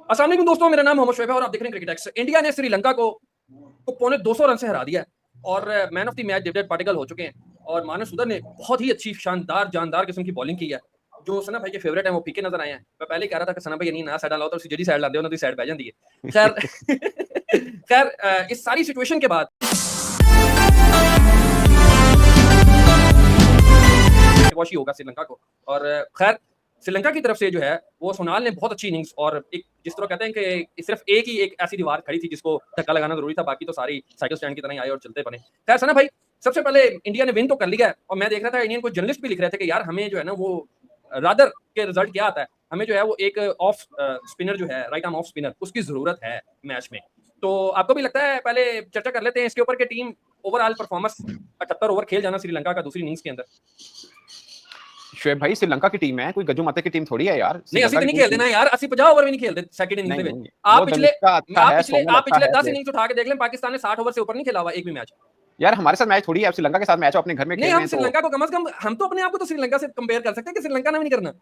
अस्सलाम वालेकुम दोस्तों, मेरा नाम मोहम्मद शोएब है और आप देख रहे हैं क्रिकेट एक्स। इंडिया ने श्रीलंका को पौने 200 रन से हरा दिया है और man of the match David Padikkal हो चुके हैं। और मानस उदर ने बहुत ही अच्छी शानदार जानदार किस्म की बॉलिंग की है। जो सना भाई के फेवरेट है वो फीके नजर आए हैं। मैं पहले ही कह रहा था कि सना भाई नहीं ना साइड लाओ तो जेडी साइड लाते हो ना तो साइड बह जाती है। खैर इस सारी सिचुएशन के बाद वॉशी होगा श्रीलंका को। और खैर श्रीलंका की तरफ से जो है वो सोनाल ने बहुत अच्छी इनिंग्स और एक जिस तरह कहते हैं कि सिर्फ एक ही एक ऐसी दीवार खड़ी थी जिसको धक्का लगाना जरूरी था, बाकी तो सारी साइकिल स्टैंड की तरह ही आए और चलते बने। खैर सना भाई, सबसे पहले इंडिया ने विन तो कर लिया है और मैं देख रहा था इंडियन को जर्नलिस्ट भी लिख रहे थे कि यार हमें जो है ना वो रादर के रिजल्ट क्या आता है, हमें जो है वो एक ऑफ स्पिनर जो है राइट आर्म ऑफ स्पिनर उसकी जरूरत है मैच में। तो आपको भी लगता है, पहले चर्चा कर लेते हैं इसके ऊपर कि टीम ओवरऑल परफॉर्मेंस 78 ओवर खेल जाना श्रीलंका का दूसरी इनिंग्स के अंदर। शोएब भाई, श्रीलंका की टीम है, कोई गज्जू माते की टीम थोड़ी है यार। नहीं, असली तो नहीं खेलते ना यार, 80-50 ओवर भी नहीं खेलते सेकंड इनिंग्स में। आप पिछले 10 इनिंग्स उठा के देख लें, पाकिस्तान ने 60 ओवर से ऊपर नहीं खेला हुआ एक भी मैच। यार हमारे साथ मैच थोड़ी है, श्रीलंका के साथ मैच अपने घर में खेल रहे हैं। नहीं, हम श्रीलंका को कम से कम हम तो अपने आप को तो श्रीलंका से कंपेयर कर सकते हैं कि श्रीलंका ने भी नहीं करना।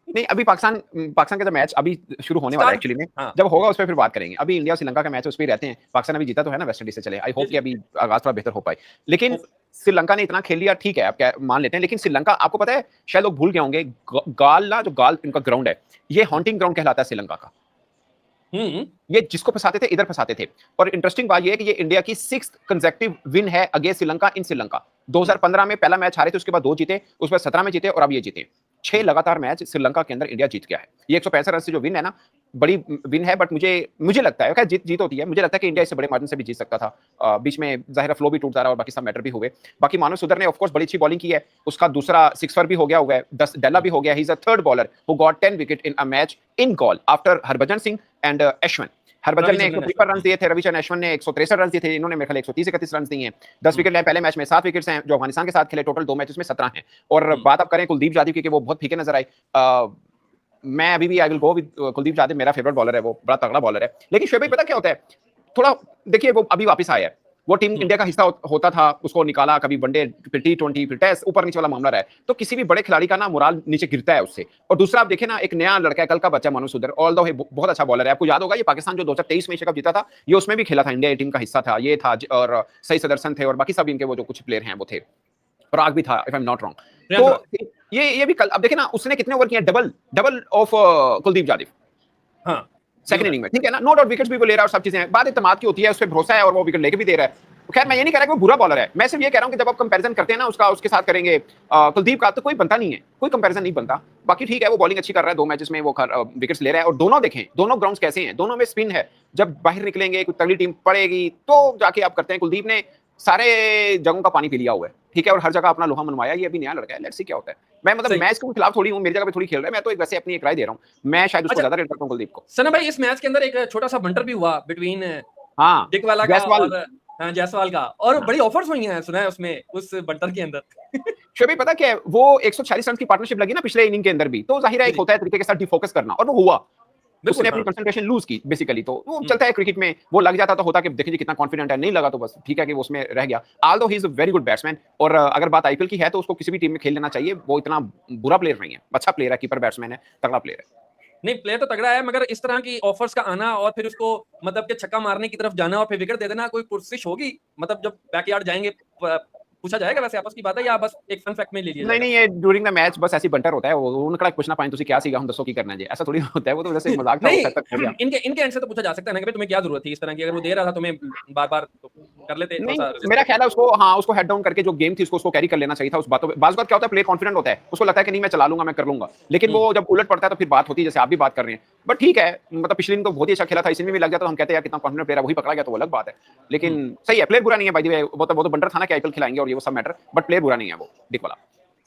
नहीं, अभी पाकिस्तान का जो मैच अभी शुरू होने वाला है एक्चुअली में, जब होगा उस पर फिर बात करेंगे। अभी इंडिया श्रीलंका का मैच उस पर रहते हैं। पाकिस्तान अभी जीता तो है ना वेस्ट इंडीज से, चले आई होप कि अभी आगाज थोड़ा बेहतर हो पाए। लेकिन श्रीलंका ने इतना खेल लिया, ठीक है, आप क्या मान लेते हैं। लेकिन श्रीलंका, आपको पता है शायद लोग भूल गए होंगे, गाल इनका ग्राउंड है, ये हॉन्टिंग ग्राउंड कहलाता है श्रीलंका का। ये जिसको फंसाते थे इधर फंसाते थे। और इंटरेस्टिंग बात ये है कि ये इंडिया की 6th कंसेक्यूटिव विन है अगेंस्ट श्रीलंका इन श्रीलंका। 2015 में पहला मैच हारे थे, उसके बाद 2 जीते, उस बाद 17 में जीते और अब ये जीते। 6 लगातार मैच श्रीलंका के अंदर इंडिया जीत गया है। ये 165 रन से जो विन है ना, बड़ी विन है। बट मुझे लगता है जीत होती है। मुझे लगता है कि इंडिया इससे बड़े मार्जिन से भी जीत सकता था। बीच में जाहिर फ्लो भी टूटता रहा और बाकी सब मैटर भी हुए। बाकी मानस उदर ने ऑफ कोर्स बड़ी अच्छी बॉलिंग की है, उसका दूसरा सिक्सर भी हो गया हुआ है, 10 डेला भी हो गया। He is a third bowler who got 10 wicket in a match in Galle after Harbhajan Singh and Ashwin. Harbhajan ने 153 रन दिए थे, रविचंद्रन अश्विन ने 163 रन दिए थे, इन्होंने मेरे ख्याल 130-31 रन दिए हैं। 10 विकेट लिए पहले मैच में, 7 विकेट्स हैं जो अफगानिस्तान के साथ खेले, टोटल 2 मैचेस में 17 हैं। और बात अब करें कुलदीप यादव की कि वो बहुत फीके नजर आए। मैं अभी भी I will go with Kuldeep Yadav, मेरा फेवरेट बॉलर है, वो बड़ा तगड़ा बॉलर है। लेकिन शोएब भाई पता क्या होता है, थोड़ा देखिए वो अभी वापस आया है। वो टीम इंडिया का हिस्सा होता था, उसको निकाला, कभी वनडे फिर T20 फिर टेस्ट, ऊपर नीचे वाला मामला रहा है। तो किसी भी बड़े खिलाड़ी का ना मोराल नीचे गिरता है उससे। और दूसरा आप देखें ना, एक नया लड़का है, कल का बच्चा मानस उदर, ऑल द वे बहुत अच्छा बॉलर है। आपको याद होगा ये पाकिस्तान जो 2023 में एशिया कप जीता था, ये उसमें भी खेला था, इंडिया टीम का हिस्सा था, ये था। और सही सदरसन थे और बाकी सब इनके वो जो कुछ प्लेयर हैं वो थे, पराग भी था if I am not wrong. तो ये भी कल अब देखे ना, उसने कितने ओवर किए, डबल ऑफ कुलदीप यादव। हाँ, सेकंड इनिंग में, ठीक है ना, नो डाउट विकेट्स भी वो ले रहा है और सब चीजें हैं। बात इत्तेमाद की होती है, उस पर भरोसा है और वो विकेट लेके भी दे रहा है। खैर मैं ये नहीं कह रहा कि वो बुरा बॉलर है, मैं सिर्फ ये कह रहा हूं कि जब आप कंपैरिजन करते हैं ना उसके साथ करेंगे कुलदीप का, तो कोई बनता नहीं है, कोई कंपैरिजन नहीं बनता। बाकी ठीक है, वो बॉलिंग अच्छी कर रहा है, 2 मैचेस में वो विकेट्स ले रहा है। और दोनों देखें, दोनों ग्राउंड्स कैसे हैं, दोनों में स्पिन है। जब बाहर निकलेंगे, कोई तगड़ी टीम पड़ेगी तो जाके आप करते हैं। कुलदीप ने सारे जगहों का पानी पी लिया हुआ है, ठीक है, और हर जगह अपना लोहा मनवाया। ये अभी नया लड़का है, लेट्स सी क्या होता है। मैं मतलब मैच के खिलाफ थोड़ी हूं, मेरी जगह पे थोड़ी खेल रहा है, मैं तो एक वैसे अपनी एक राय दे रहा हूं। मैं शायद उसको ज्यादा रेट करता हूं कुलदीप को। सना भाई, इस मैच के अंदर एक छोटा सा बंटर भी हुआ बिटवीन डिकवाला का और जायसवाल का, और बड़ी ऑफर्स हुई हैं सुना है उसमें, उस बंटर के अंदर। शोएब पता क्या है, वो 146 रन की पार्टनरशिप लगी ना पिछले इनिंग के अंदर भी, तो जाहिर है एक होता है तरीके के साथ डिफोकस करना, और वो हुआ। उसने अपनी कंसंट्रेशन लूज की बेसिकली। तो वो चलता है क्रिकेट में, वो लग जाता तो होता कि देखिए कितना कॉन्फिडेंट है, नहीं लगा तो बस ठीक है कि वो उसमें रह गया। Although he is a very good batsman, और अगर बात आईपीएल की है तो उसको किसी भी टीम में खेल लेना चाहिए। वो इतना बुरा प्लेयर नहीं है, अच्छा प्लेयर है, कीपर बैट्समैन है, तगड़ा प्लेयर है। नहीं, प्लेयर तो तगड़ा है, मगर इस तरह की ऑफर्स का आना और फिर उसको मतलब के छक्का मारने की तरफ जाना और फिर विकेट दे देना, कोई कोशिश होगी? मतलब जब बैकयार्ड जाएंगे पूछा जाएगा वैसे आपस की बात है, या बस एक फन फैक्ट में ले लिया? नहीं, ये ड्यूरिंग द मैच बस ऐसी बंटर होता है। वो उनका पूछना पाए तुसी क्या सीगा, हम दसो की करना है, ऐसा थोड़ी होता है। वो तो जैसे मजाक था। इनके एंड से तो पूछा जा सकता है ना कि तुम्हें क्या जरूरत थी इस तरह की, अगर वो दे रहा था तुम्हें बार-बार तो कर लेते। मेरा ख्याल है उसको हेड डाउन करके जो गेम थी उसको कैरी कर लेना चाहिए था। उस बातों बात क्या होता है, प्लेयर कॉन्फिडेंट होता है, उसको लगता है कि नहीं मैं चला लूंगा, मैं कर लूंगा। लेकिन वो जब उलट पड़ता है तो फिर बात होती है, जैसे आप भी बात कर रहे हैं। बट ठीक है, मतलब पिछले दिन तो बहुत ही अच्छा खेला था, इसमें भी लग जाता तो हम कहते हैं यार कितना कॉन्फिडेंट प्लेयर है, वही पकड़ा गया तो वो अलग बात है। लेकिन सही है, प्लेयर बुरा नहीं है भाई। वो तो बंटर था ना कि आईपीएल खिलाएंगे और ये वो सब मैटर, बट प्लेयर बुरा नहीं है वो डिकवाला।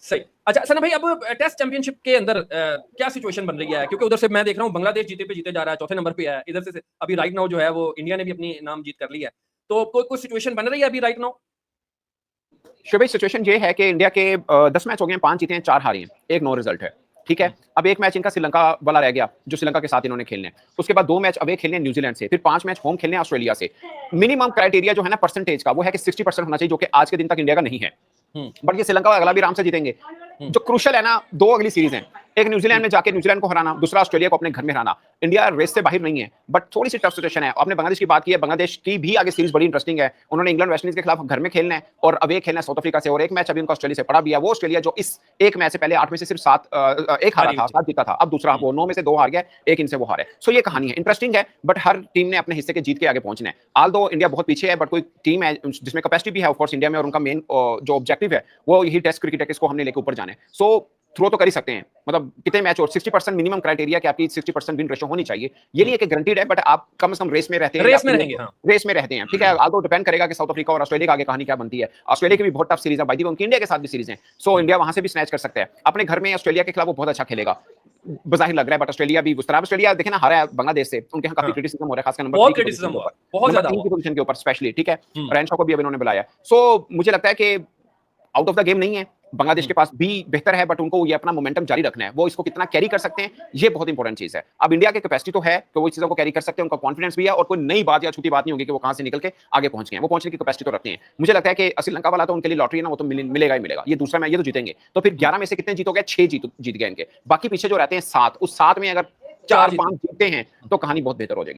सही। अच्छा सना भाई, अब टेस्ट चैंपियनशिप के अंदर क्या सिचुएशन बन रही है? क्योंकि उधर से मैं देख रहा हूँ बांग्लादेश जीते जा रहा है, चौथे नंबर पे है। इधर से अभी राइट नाउ जो है वो इंडिया ने भी अपनी नाम जीत कर लिया है। तो कोई सिचुएशन बन रही है अभी राइट नाउ? शोएब, सिचुएशन ये है कि इंडिया के 10 मैच हो गए, 5 जीते हैं, 4 हारे हैं, एक नो रिजल्ट है, ठीक है। अब एक मैच इनका श्रीलंका वाला रह गया जो श्रीलंका के साथ इन्होंने खेलने। उसके बाद 2 मैच अवे खेलने न्यूजीलैंड से, फिर 5 मैच होम खेलने ऑस्ट्रेलिया से। मिनिमम क्राइटेरिया जो है ना परसेंटेज का, वो है कि 60% होना चाहिए, जो कि आज के दिन तक इंडिया का नहीं है। बट ये श्रीलंका अगला भी आराम से जीतेंगे। जो क्रूशल है ना, 2 अगली सीरीज हैं, एक न्यूजीलैंड में जाके न्यूजीलैंड को हराना, दूसरा ऑस्ट्रेलिया को अपने घर में हराना। इंडिया रेस से बाहर नहीं है, बट थोड़ी सी टफ सिचुएशन है। आपने बांग्लादेश की बात की है, बांग्लादेश की भी आगे सीरीज बड़ी इंटरेस्टिंग है। उन्होंने इंग्लैंड वेस्ट इंडीज के खिलाफ घर में खेलना है और अवे खेलना है साउथ अफ्रीका से, और एक मैच अभी उनका ऑस्ट्रेलिया से पड़ा भी है। वो ऑस्ट्रेलिया जो इस एक मैच से पहले 8 में से सिर्फ 1 हारा था, 7 जीता था, अब दूसरा वो 9 में से 2 हार गया, 1 इनसे वो हारे। सो ये कहानी है, इंटरेस्टिंग है, बट हर टीम ने अपने हिस्से के जीत के आगे पहुंचना है। आल दो इंडिया बहुत पीछे है, बट कोई टीम है जिसमें कैपेसिटी भी है ऑफ कोर्स इंडिया में, और उनका मेन जो ऑब्जेक्टिव है वो यही टेस्ट क्रिकेट है कि इसको हमने लेके ऊपर जाना है। सो थ्रो तो कर ही सकते हैं, मतलब कितने मैच, और 60% मिनिमम क्राइटेरिया कि आपकी 60% विन रेशो होनी चाहिए। ये नहीं है कि गारंटीड है, बट आप कम से कम रेस में रहते हैं, रेस में रहेंगे। हाँ, रेस में रहते हैं, ठीक है। आगे डिपेंड करेगा कि साउथ अफ्रीका और ऑस्ट्रेलिया का आगे कहानी क्या बनती है। ऑस्ट्रेलिया की भी बहुत टफ सीरीज है, बाई द वे उनकी इंडिया के साथ भी सीरीज है। सो इंडिया वहां से भी स्नैच कर सकते हैं अपने घर में। ऑस्ट्रेलिया के खिलाफ वो बहुत अच्छा खेलेगा बजाहिर लग रहा है, बट ऑस्ट्रेलिया भी उस तरह, ऑस्ट्रेलिया देखे ना हारा है बांग्लादेश से, उनके यहाँ काफी क्रिटिसिज्म हो रहा है, खासकर नंबर 3 की पोजीशन के ऊपर स्पेशली, ठीक है। रैनशॉ को भी अब इन्होंने बुलाया। सो मुझे लगता है कि आउट ऑफ द गेम नहीं है, बांग्लादेश के पास भी बेहतर है, बट उनको ये अपना मोमेंटम जारी रखना है। वो इसको कितना कैरी कर सकते हैं, ये बहुत इंपॉर्टेंट चीज है। अब इंडिया की कैपेसिटी तो है कि वो इस चीजों को कैरी कर सकते हैं, उनका कॉन्फिडेंस भी है, और कोई नई बात या छोटी बात नहीं होगी कि वो कहां से निकल के आगे पहुंच गए हैं। वो पहुंचने की कैपेसिटी तो रखते हैं। मुझे लगता है कि श्रीलंका वाला तो उनके लिए लॉटरी है ना, वो तो मिलेगा ही मिलेगा। ये दूसरा मैच ये तो जीतेंगे, तो फिर 11 में से कितने जीतोगे? 6 जीत गए इनके, बाकी पीछे जो रहते हैं 7, उस 7 में अगर 4-5 जीतते हैं तो कहानी बहुत बेहतर हो जाएगी।